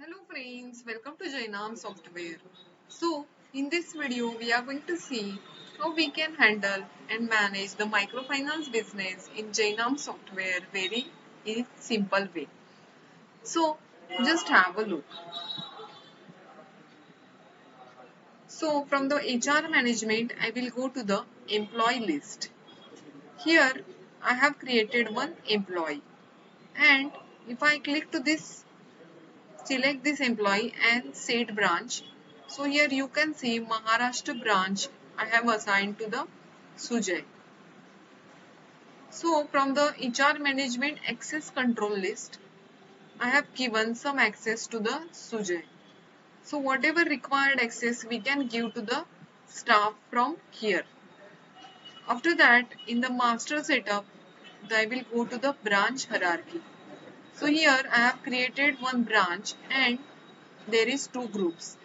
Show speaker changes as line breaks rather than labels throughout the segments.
Hello friends, welcome to Jainam Software. So, in this video, we are going to see how we can handle and manage the microfinance business in Jainam Software very in simple way. So, just have a look. So, from the HR management, I will go to the employee list. Here, I have created one employee, and if I click to this, select this employee and set branch. So here you can see Maharashtra branch I have assigned to the Sujay. So from the HR management access control list, I have given some access to the Sujay. So whatever required access we can give to the staff from here. After that, in the master setup, I will go to the branch hierarchy. So here I have created one branch and there is two groups.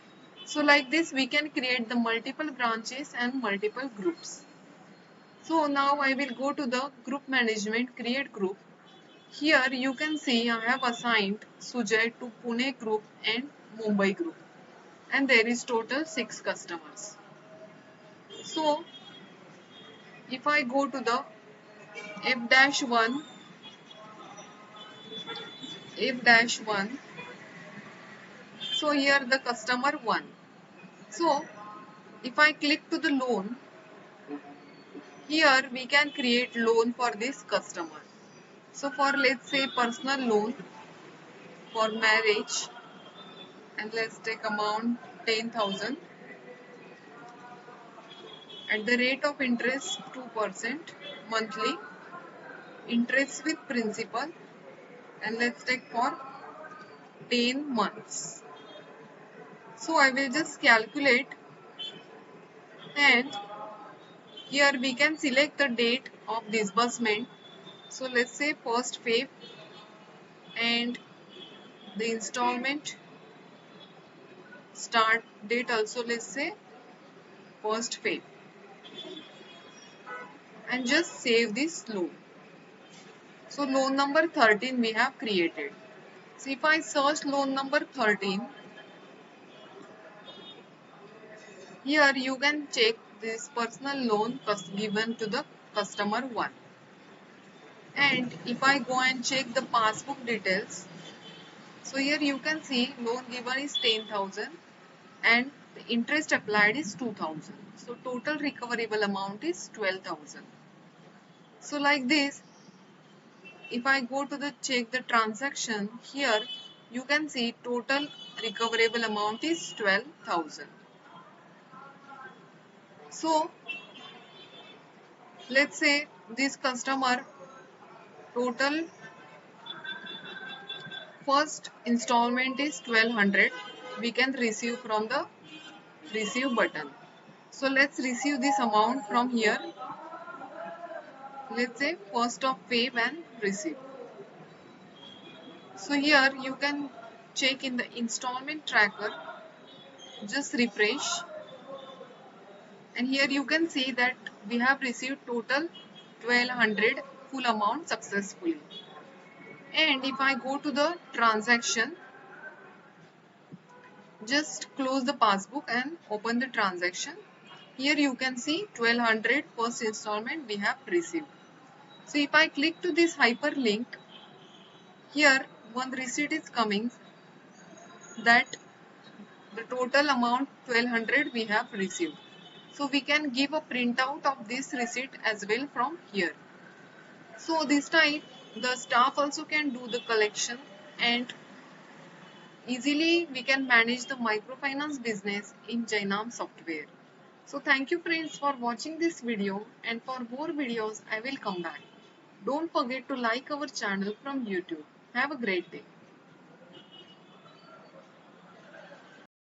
So like this we can create the multiple branches and multiple groups. So now I will go to the group management, create group. Here you can see I have assigned Sujay to Pune group and Mumbai group, and there is total 6 customers. So if I go to the F-1, F-1, so here the customer 1. So if I click to the loan, here we can create loan for this customer. So for let's say personal loan for marriage, and let's take amount 10,000 at the rate of interest 2% monthly, interest with principal, and let's take for 10 months. So I will just calculate, and here we can select the date of disbursement. So let's say 1st Feb, and the installment start date also let's say 1st Feb, and just save this loan. So loan number 13 we have created. So if I search loan number 13, here you can check this personal loan given to the customer 1. And if I go and check the passbook details, so here you can see loan given is 10,000 and the interest applied is 2,000. So total recoverable amount is 12,000. So like this, if I go to the check the transaction, here you can see total recoverable amount is 12,000. So let's say this customer total first installment is 1200, we can receive from the receive button. So let's receive this amount from here. Let's say 1st of Feb and receive. So here you can check in the installment tracker, just refresh, and here you can see that we have received total 1200 full amount successfully. And if I go to the transaction, just close the passbook and open the transaction. Here you can see 1200 first installment we have received. So if I click to this hyperlink, here one receipt is coming that the total amount 1200 we have received. So we can give a printout of this receipt as well from here. So this time the staff also can do the collection, and easily we can manage the microfinance business in Jainam Software. So thank you friends for watching this video, and for more videos I will come back. Don't forget to like our channel from YouTube. Have a great day.